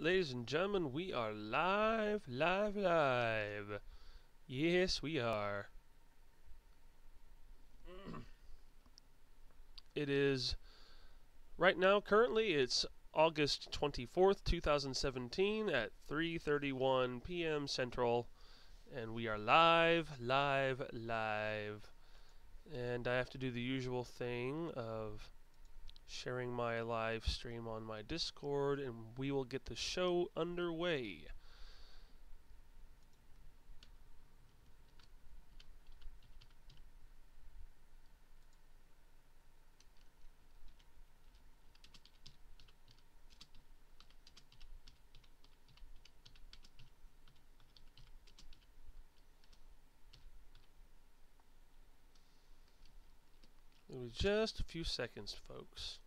ladies and gentlemen, we are live. Yes, we are. It is, right now, currently, it's August 24th, 2017 at 3:31 p.m. Central, and we are live. And I have to do the usual thing of sharing my live stream on my Discord, and we will get the show underway. It was just a few seconds, folks.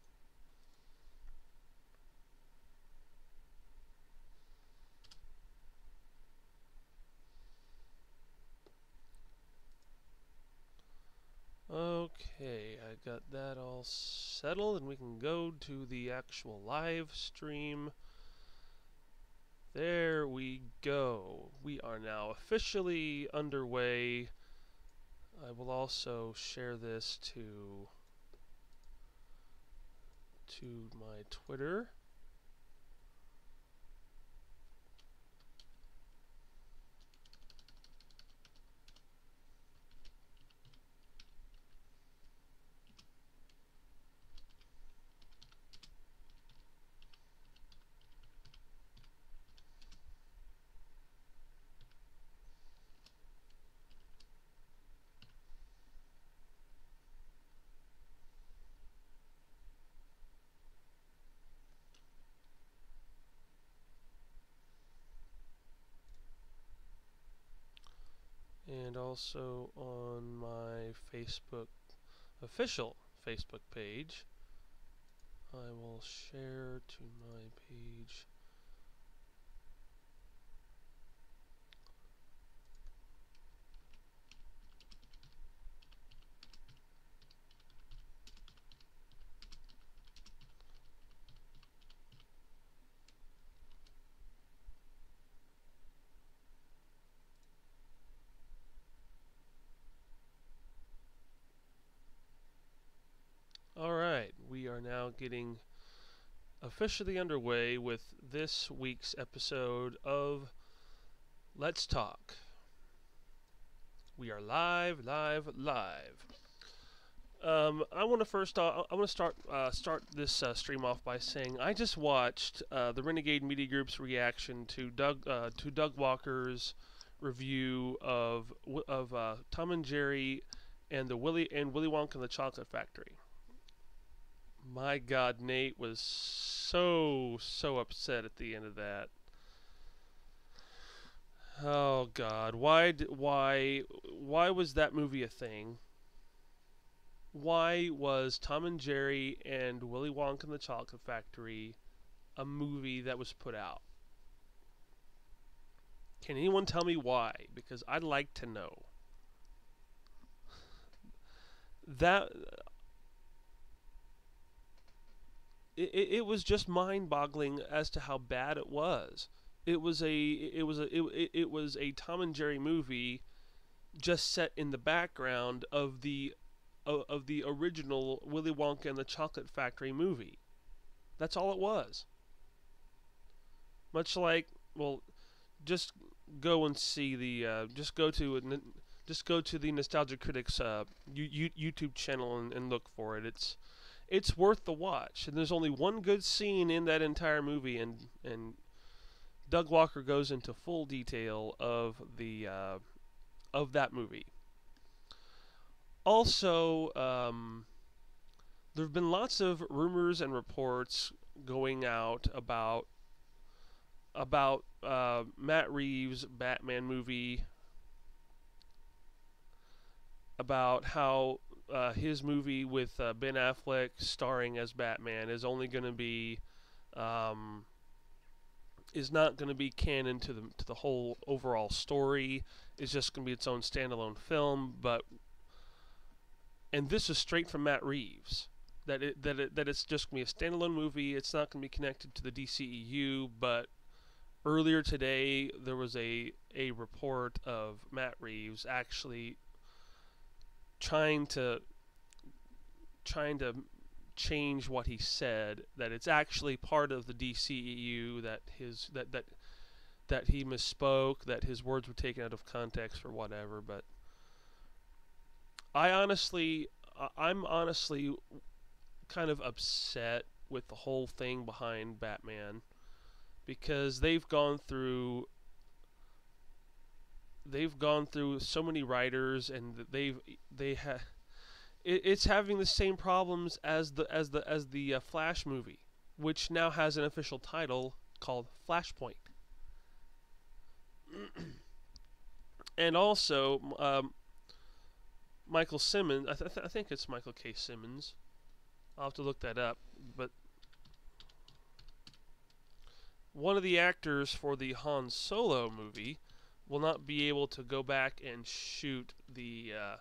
Okay, I got that all settled, and we can go to the actual live stream. There we go. We are now officially underway. I will also share this to my Twitter. And also on my official Facebook page, I will share to my page. Alright, we are now getting officially underway with this week's episode of Let's Talk. We are live. I want to start this stream off by saying I just watched the Renegade Media Group's reaction to Doug Walker's review of Tom and Jerry and Willy Wonka and the Chocolate Factory. My God, Nate was so upset at the end of that. Oh God, why was that movie a thing? Why was Tom and Jerry and Willy Wonka and the Chocolate Factory a movie that was put out? Can anyone tell me why? Because I'd like to know. That it was just mind-boggling as to how bad it was. It was a Tom and Jerry movie just set in the background of the original Willy Wonka and the Chocolate Factory movie. That's all it was. Much like, well, just go and see the just go to the Nostalgia Critics YouTube channel and look for it. It's worth the watch. And there's only one good scene in that entire movie, and Doug Walker goes into full detail of that movie. Also, there have been lots of rumors and reports going out about Matt Reeves' Batman movie, about how his movie with Ben Affleck starring as Batman is only going to be is not going to be canon to the whole overall story. It's just going to be its own standalone film. And this is straight from Matt Reeves, that it's just going to be a standalone movie. It's not going to be connected to the DCEU, but Earlier today, there was a report of Matt Reeves actually trying to trying to change what he said. That it's actually part of the DCEU. That he misspoke. That his words were taken out of context or whatever. But I'm honestly kind of upset with the whole thing behind Batman because they've gone through so many writers and it's having the same problems as the Flash movie, which now has an official title called Flashpoint. And also, Michael Simmons, I think it's Michael K. Simmons. I'll have to look that up. But one of the actors for the Han Solo movie will not be able to go back and shoot to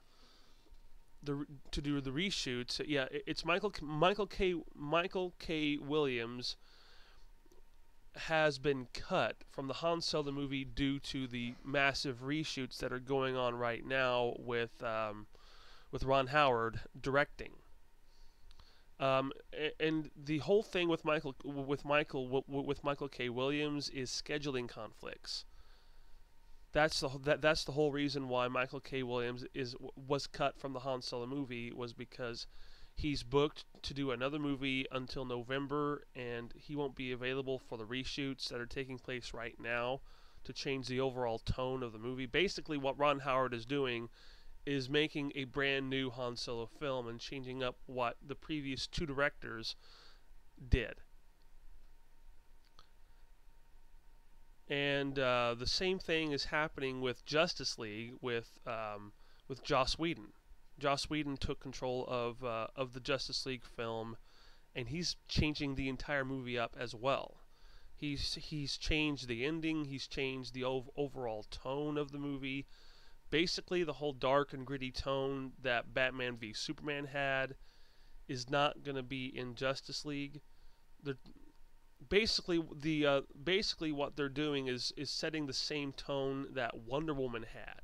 do the reshoots. Yeah, it's Michael K. Williams has been cut from the Han Solo movie due to the massive reshoots that are going on right now with Ron Howard directing. And the whole thing with Michael K. Williams is scheduling conflicts. That's the whole reason why Michael K. Williams was cut from the Han Solo movie, was because he's booked to do another movie until November, and he won't be available for the reshoots that are taking place right now to change the overall tone of the movie. Basically, what Ron Howard is doing is making a brand new Han Solo film and changing up what the previous two directors did. And the same thing is happening with Justice League with Joss Whedon. Joss Whedon took control of the Justice League film, and he's changing the entire movie up as well. He's changed the ending. He's changed the overall tone of the movie. Basically, the whole dark and gritty tone that Batman v Superman had is not going to be in Justice League. Basically what they're doing is setting the same tone that Wonder Woman had.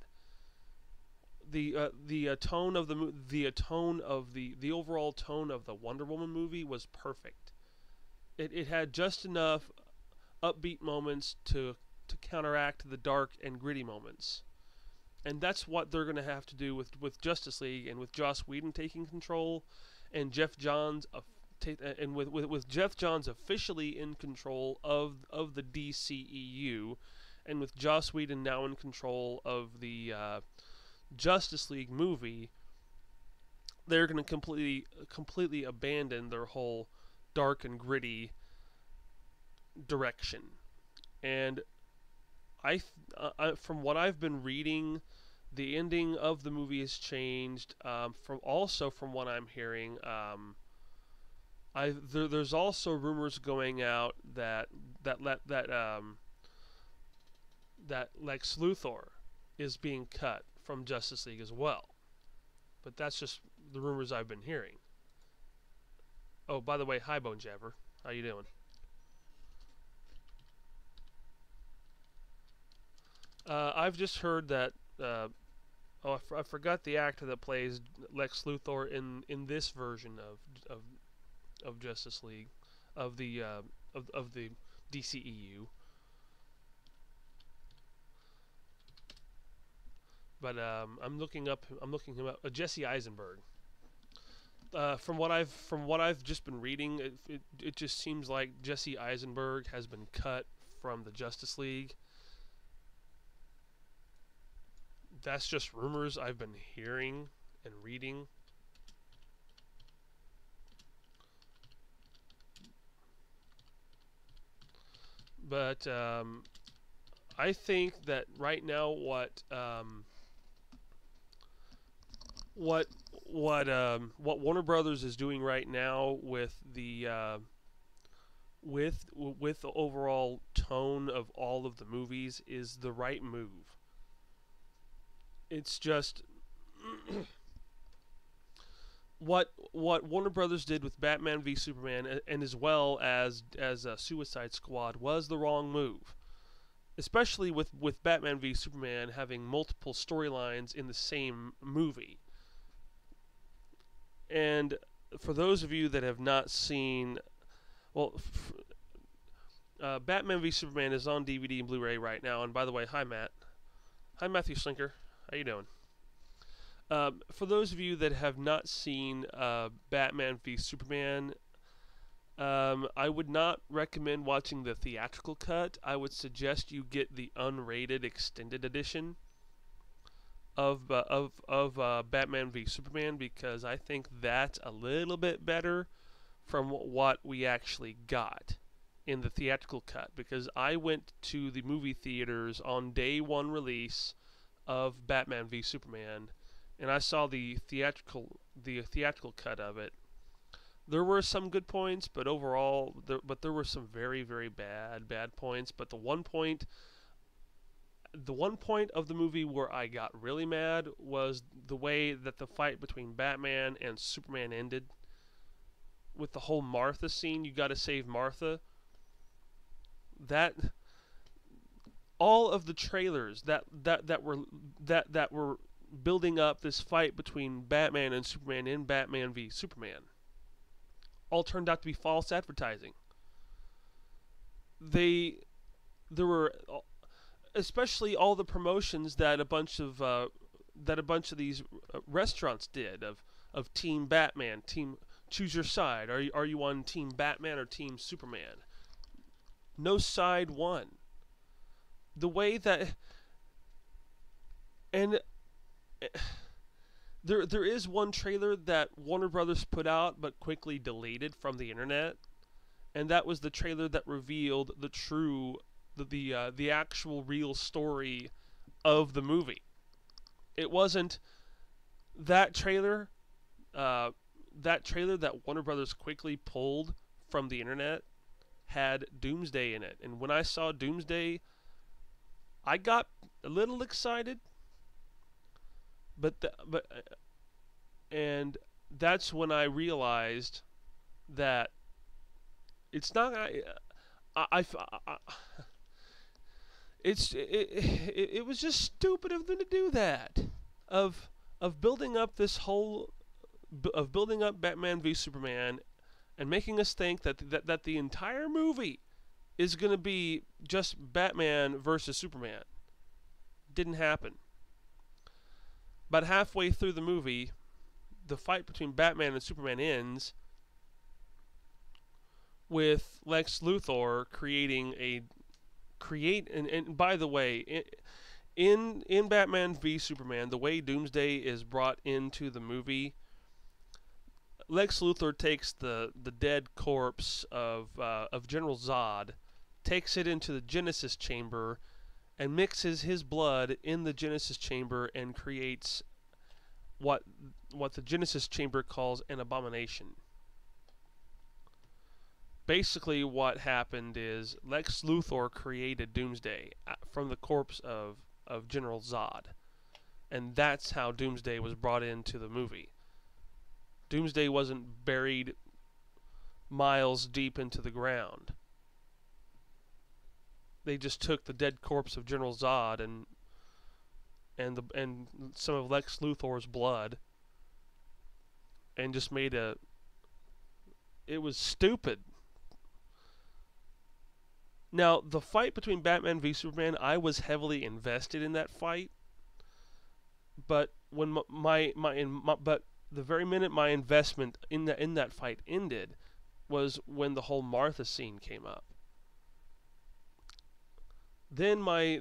The overall tone of the Wonder Woman movie was perfect. It had just enough upbeat moments to counteract the dark and gritty moments. And that's what they're going to have to do with Justice League, and with Joss Whedon taking control, and Jeff Johns with Jeff Johns officially in control of the DCEU, and with Joss Whedon now in control of the Justice League movie, they're going to completely abandon their whole dark and gritty direction. And from what I've been reading, the ending of the movie has changed. From what I'm hearing, there's also rumors going out that Lex Luthor is being cut from Justice League as well. But that's just the rumors I've been hearing. Oh, by the way, hi Bone Jabber, how you doing? I've just heard that. I forgot the actor that plays Lex Luthor in this version of Justice League, of the DCEU. But I'm looking him up. Jesse Eisenberg. From what I've just been reading, it just seems like Jesse Eisenberg has been cut from the Justice League. That's just rumors I've been hearing and reading. But I think that right now what Warner Brothers is doing right now with the overall tone of all of the movies is the right move. It's just what Warner Brothers did with Batman v Superman, and as well as Suicide Squad, was the wrong move. especially with Batman v Superman having multiple storylines in the same movie. And for those of you that have not seen, well, Batman v Superman is on DVD and Blu-ray right now. And by the way, hi Matt, hi Matthew Slinker, how you doing? For those of you that have not seen Batman v Superman, I would not recommend watching the theatrical cut. I would suggest you get the unrated extended edition of Batman v Superman, because I think that's a little bit better from what we actually got in the theatrical cut. Because I went to the movie theaters on day one release of Batman v Superman, and I saw the theatrical cut of it. There were some good points, but overall, there were some very, very bad points. But the one point of the movie where I got really mad was the way that the fight between Batman and Superman ended. With the whole Martha scene, you got to save Martha. That all of the trailers that were building up this fight between Batman and Superman in Batman v Superman all turned out to be false advertising. There were, especially all the promotions that a bunch of these restaurants did of Team Batman, Team Choose Your Side. Are you on Team Batman or Team Superman? No side won. The way that, and there is one trailer that Warner Brothers put out but quickly deleted from the internet, and that was the trailer that revealed the actual real story of the movie. It wasn't that trailer. That trailer that Warner Brothers quickly pulled from the internet had Doomsday in it, and when I saw Doomsday, I got a little excited. And that's when I realized that it's not. It was just stupid of them to do that. Of building up Batman v Superman, and making us think that the entire movie is going to be just Batman versus Superman. Didn't happen. About halfway through the movie, the fight between Batman and Superman ends with Lex Luthor and by the way, in Batman v Superman, the way Doomsday is brought into the movie, Lex Luthor takes the dead corpse of General Zod, takes it into the Genesis chamber, and mixes his blood in the Genesis chamber and creates what the Genesis chamber calls an abomination. Basically what happened is Lex Luthor created Doomsday from the corpse of General Zod. And that's how Doomsday was brought into the movie. Doomsday wasn't buried miles deep into the ground. They just took the dead corpse of General Zod and some of Lex Luthor's blood and just made it was stupid. Now, the fight between Batman v Superman, I was heavily invested in that fight, but when but the very minute my investment in that fight ended was when the whole Martha scene came up. Then my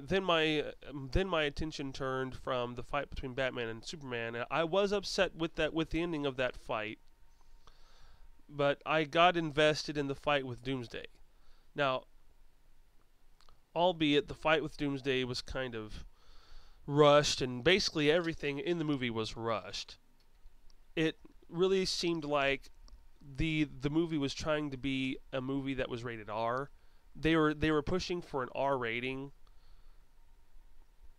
attention turned from the fight between Batman and Superman, and I was upset with the ending of that fight, but I got invested in the fight with Doomsday. Now, albeit the fight with Doomsday was kind of rushed, and basically everything in the movie was rushed. It really seemed like the movie was trying to be a movie that was rated R. They were pushing for an R rating,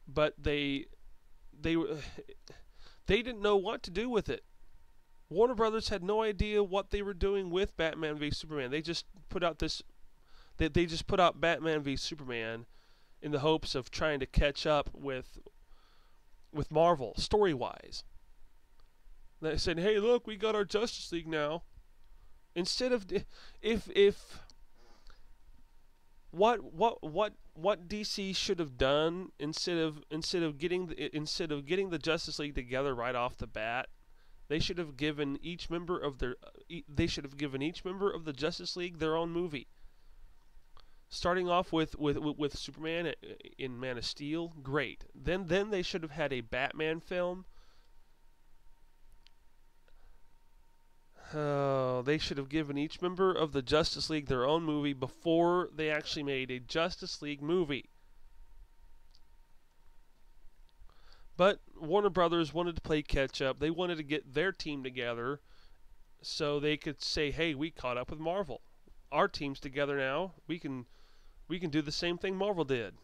but they didn't know what to do with it. Warner Brothers had no idea what they were doing with Batman v Superman. They just put out Batman v Superman, in the hopes of trying to catch up with Marvel story wise. They said, "Hey, look, we got our Justice League now." Instead of if what DC should have done instead of getting the Justice League together right off the bat, they should have given each member of the Justice League their own movie. Starting off with Superman in Man of Steel, great. Then they should have had a Batman film. They should have given each member of the Justice League their own movie before they actually made a Justice League movie. But Warner Brothers wanted to play catch up. They wanted to get their team together so they could say, "Hey, we caught up with Marvel. Our team's together now. We can do the same thing Marvel did."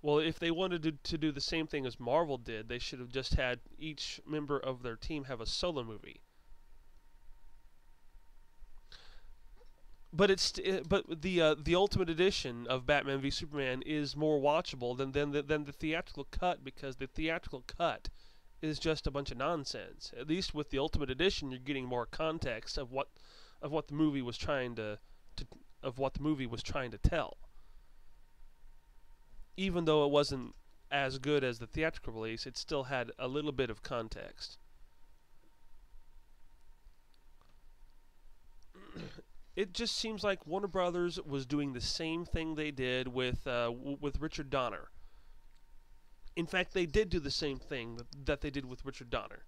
Well, if they wanted to do the same thing as Marvel did, they should have just had each member of their team have a solo movie. But the Ultimate Edition of Batman v Superman is more watchable than the theatrical cut, because the theatrical cut is just a bunch of nonsense. At least with the Ultimate Edition, you're getting more context of what the movie was trying to tell. Even though it wasn't as good as the theatrical release, it still had a little bit of context. It just seems like Warner Brothers was doing the same thing they did with Richard Donner. In fact, they did do the same thing that they did with Richard Donner.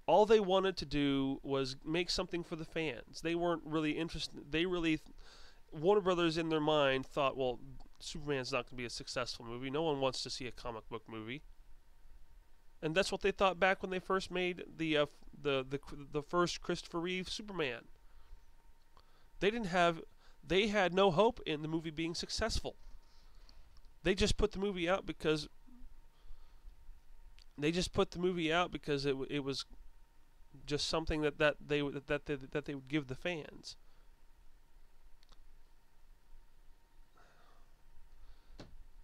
All they wanted to do was make something for the fans. They weren't really interested. Warner Brothers in their mind thought, well, Superman's not going to be a successful movie. No one wants to see a comic book movie. And that's what they thought back when they first made the first Christopher Reeve Superman. They had no hope in the movie being successful. They just put the movie out because it was just something that they would give the fans.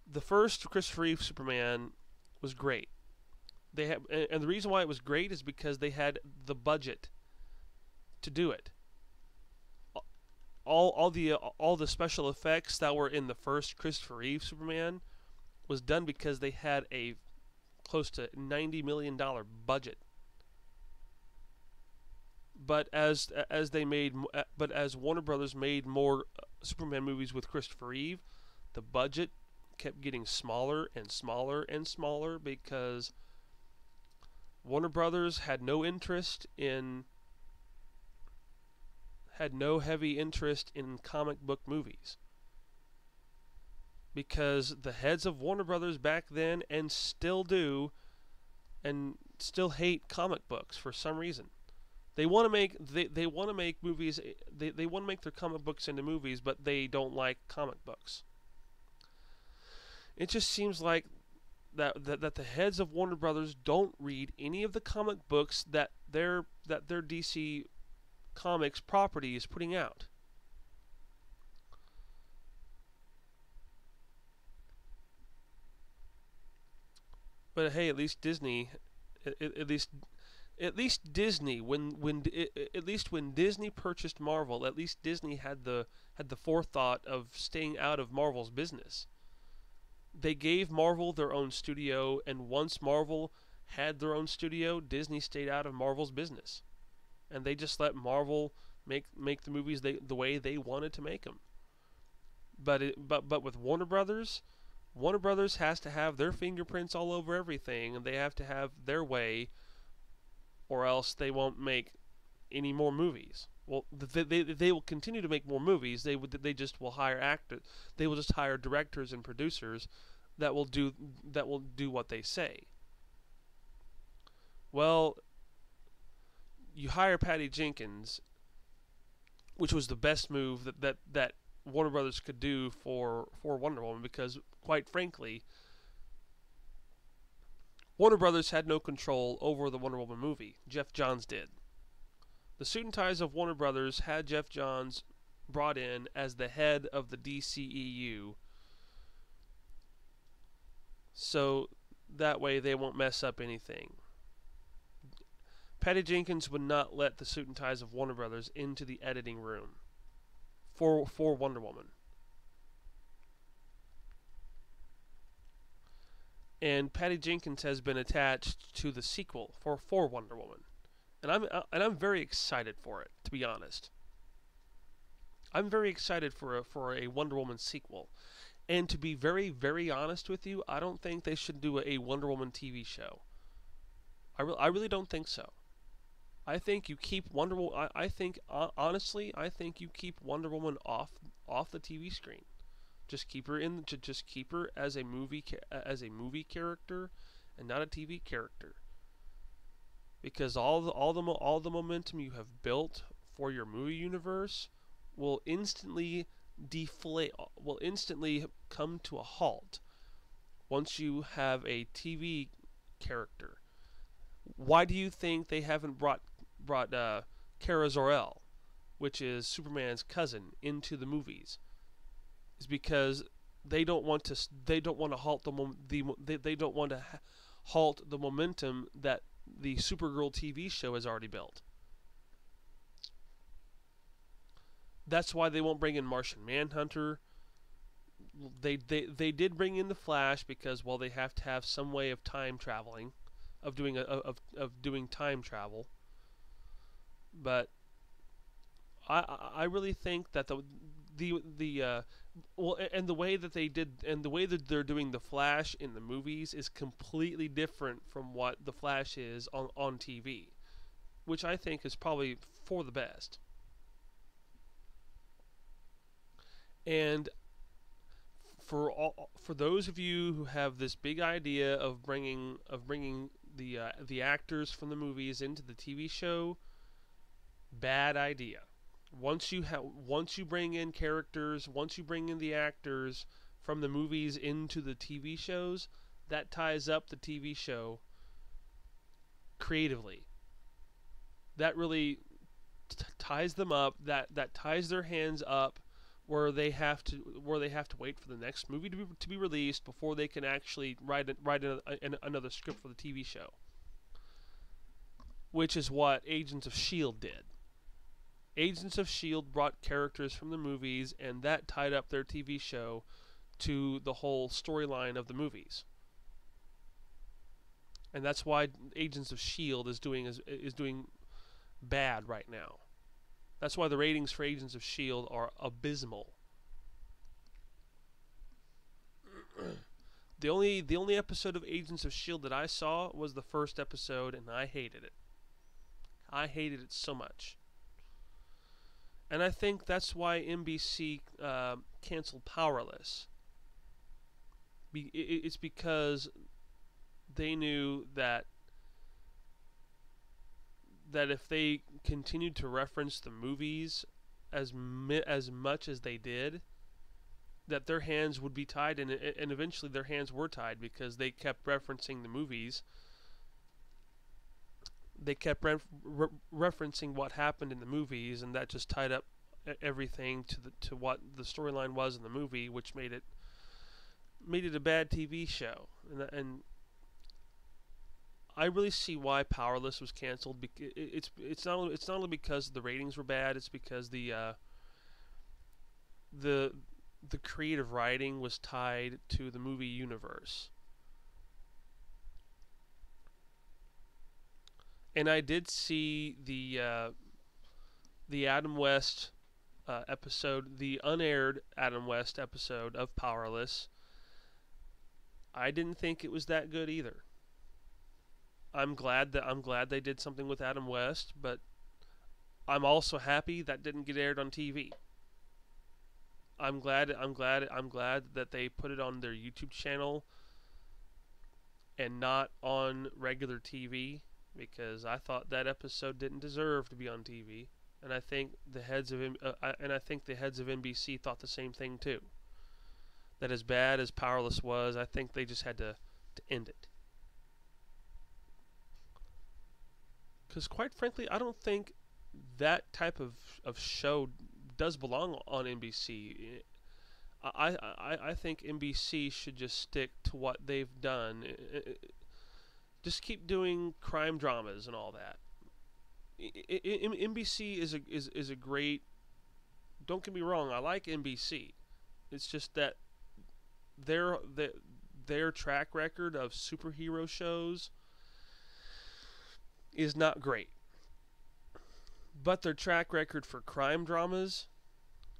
The first Christopher Reeve Superman was great. And the reason why it was great is because they had the budget to do it. All the special effects that were in the first Christopher Reeve Superman was done because they had a close to $90 million budget. But as Warner Brothers made more Superman movies with Christopher Reeve, the budget kept getting smaller and smaller and smaller, because Warner Brothers had no heavy interest in comic book movies, because the heads of Warner Brothers back then, and still do, and still hate comic books for some reason. They want to make movies. They want to make their comic books into movies, but they don't like comic books. It just seems like that the heads of Warner Brothers don't read any of the comic books that their DC Comics property is putting out. But hey, at least Disney, at least Disney, when Disney purchased Marvel, at least Disney had the forethought of staying out of Marvel's business. They gave Marvel their own studio, and once Marvel had their own studio, Disney stayed out of Marvel's business, and they just let Marvel make the movies the way they wanted to make them. But with Warner Brothers has to have their fingerprints all over everything, and they have to have their way, or else they won't make any more movies. Well, they will continue to make more movies. They just will hire actors. They will just hire directors and producers that will do what they say. Well, you hire Patty Jenkins, which was the best move that Warner Brothers could do for Wonder Woman, because quite frankly, Warner Brothers had no control over the Wonder Woman movie. Jeff Johns did. The Suit and Ties of Warner Brothers had Jeff Johns brought in as the head of the DCEU, so that way they won't mess up anything. Patty Jenkins would not let the suit and ties of Warner Brothers into the editing room for Wonder Woman. And Patty Jenkins has been attached to the sequel for Wonder Woman, and I'm very excited for it. To be honest, I'm very excited for a Wonder Woman sequel. And to be very honest with you, I don't think they should do a Wonder Woman TV show. I really don't think so. I think you keep Wonder Woman. I think honestly, I think you keep Wonder Woman off the TV screen. Just keep her just keep her as a movie character, and not a TV character. Because all the momentum you have built for your movie universe will instantly deflate. Will instantly come to a halt once you have a TV character. Why do you think they haven't brought Kara Zor-El, which is Superman's cousin, into the movies? Is because they don't want to halt they don't want to halt the momentum that the Supergirl TV show has already built. That's why they won't bring in Martian Manhunter. They did bring in the Flash because, well, they have to have some way of time traveling, of doing time travel. But I really think that and the way that they're doing the Flash in the movies is completely different from what the Flash is on TV, which I think is probably for the best. And for those of you who have this big idea of bringing the actors from the movies into the TV show, bad idea. Once you bring in characters, once you bring in the actors from the movies into the TV shows, that ties up the TV show creatively. That really ties them up. That ties their hands up, where they have to wait for the next movie to be released before they can actually write another script for the TV show. Which is what Agents of S.H.I.E.L.D. did. Agents of S.H.I.E.L.D. brought characters from the movies, and that tied up their TV show to the whole storyline of the movies. And that's why Agents of S.H.I.E.L.D. is doing bad right now. That's why the ratings for Agents of S.H.I.E.L.D. are abysmal. The only episode of Agents of S.H.I.E.L.D. that I saw was the first episode, and I hated it. I hated it so much. And I think that's why NBC canceled Powerless. It's because they knew that if they continued to reference the movies as much as they did, that their hands would be tied, and eventually their hands were tied because they kept referencing the movies. They kept referencing what happened in the movies, and that just tied up everything to what the storyline was in the movie, which made it a bad TV show. And I really see why Powerless was canceled. It's not only because the ratings were bad. It's because the creative writing was tied to the movie universe. And I did see the Adam West episode, the unaired Adam West episode of Powerless. I didn't think it was that good either. I'm glad they did something with Adam West, but I'm also happy that didn't get aired on TV. I'm glad that they put it on their YouTube channel and not on regular TV, because I thought that episode didn't deserve to be on TV, and I think the heads of NBC thought the same thing too. That as bad as Powerless was, I think they just had to end it. Because quite frankly, I don't think that type of show does belong on NBC. I think NBC should just stick to what they've done. Just keep doing crime dramas and all that. NBC is a great. Don't get me wrong. I like NBC. It's just that their their track record of superhero shows is not great. But their track record for crime dramas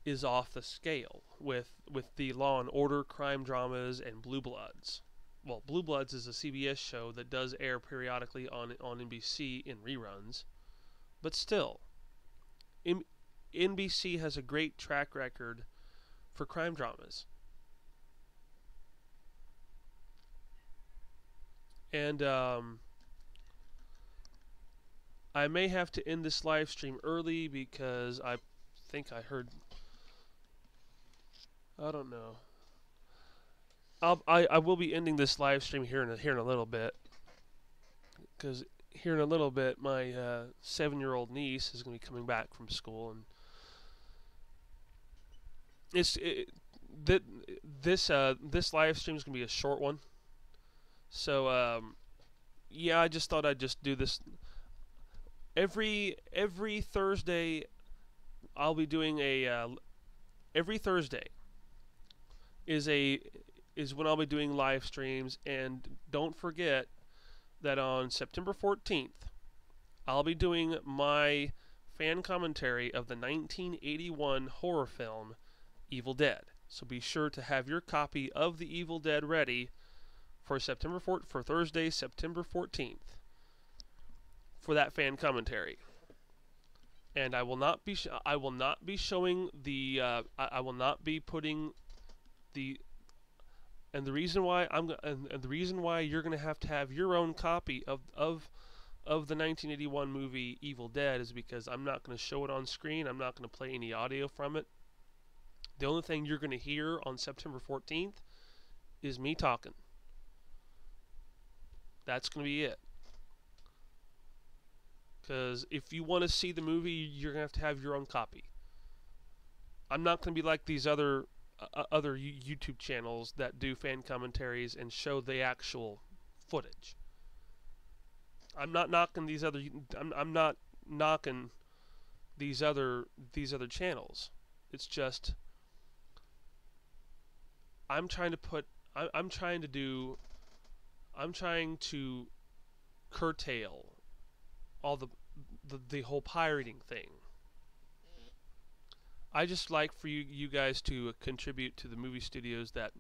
is off the scale with the Law and Order crime dramas and Blue Bloods. Well, Blue Bloods is a CBS show that does air periodically on NBC in reruns, but still, NBC has a great track record for crime dramas. And I may have to end this live stream early because I think I heard. I don't know. I will be ending this live stream here in a little bit, because here in a little bit my 7-year-old niece is going to be coming back from school, and this live stream is going to be a short one. So yeah, I just thought I'd just do this every Thursday. I'll be doing every Thursday is when I'll be doing live streams, and don't forget that on September 14th I'll be doing my fan commentary of the 1981 horror film Evil Dead. So be sure to have your copy of the Evil Dead ready for Thursday, September 14th for that fan commentary. And I will not be showing the I will not be putting the and the reason why the reason why you're going to have your own copy of the 1981 movie Evil Dead is because I'm not going to show it on screen. I'm not going to play any audio from it. The only thing you're going to hear on September 14th is me talking. That's going to be it. Because if you want to see the movie, you're going to have your own copy. I'm not going to be like these other YouTube channels that do fan commentaries and show the actual footage. I'm not knocking these other. I'm not knocking these other channels. It's just I'm trying to curtail all the whole pirating thing. I just like for you guys to contribute to the movie studios that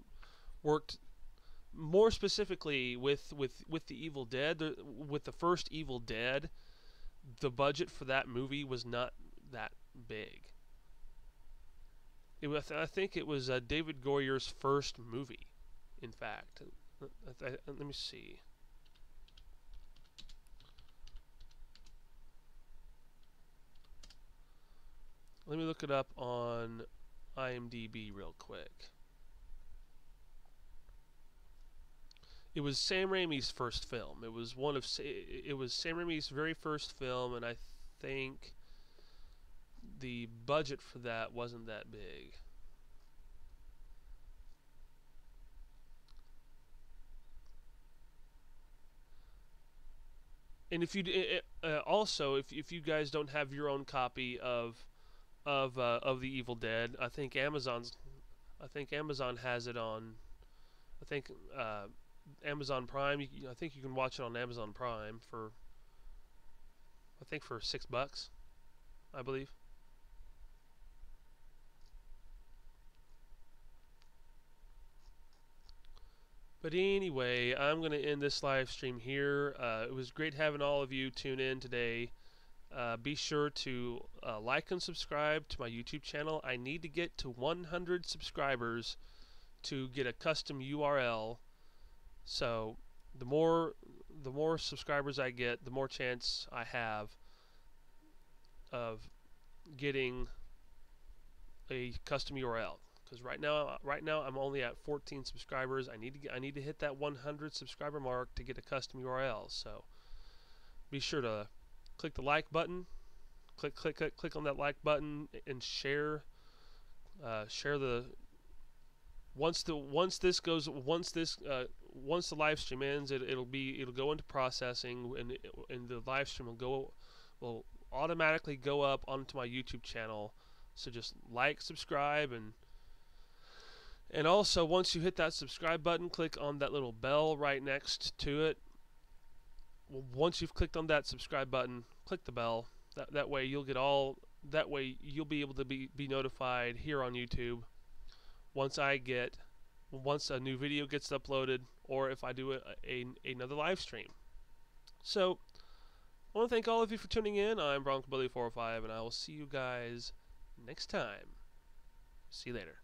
worked more specifically with the Evil Dead. With the first Evil Dead, the budget for that movie was not that big. I think it was David Goyer's first movie, in fact. Let me see. Let me look it up on IMDb real quick. It was Sam Raimi's first film. It was Sam Raimi's very first film, and I think the budget for that wasn't that big. And if you also if you guys don't have your own copy of the Evil Dead, I think Amazon has it on. I think Amazon Prime. I think you can watch it on Amazon Prime for $6, I believe. But anyway, I'm going to end this live stream here. It was great having all of you tune in today. Be sure to like and subscribe to my YouTube channel. I need to get to 100 subscribers to get a custom URL. So the more subscribers I get, the more chance I have of getting a custom URL. Because right now I'm only at 14 subscribers. I need to hit that 100 subscriber mark to get a custom URL. So be sure to click the like button. Click on that like button and share Share the once the live stream ends, it'll go into processing, and the live stream will automatically go up onto my YouTube channel. So just like, subscribe, and also once you hit that subscribe button, click on that little bell right next to it. Once you've clicked on that subscribe button, click the bell. That way you'll get all. That way you'll be able to be notified here on YouTube once a new video gets uploaded, or if I do another live stream. So I want to thank all of you for tuning in. I'm BroncoBilly405, and I will see you guys next time. See you later.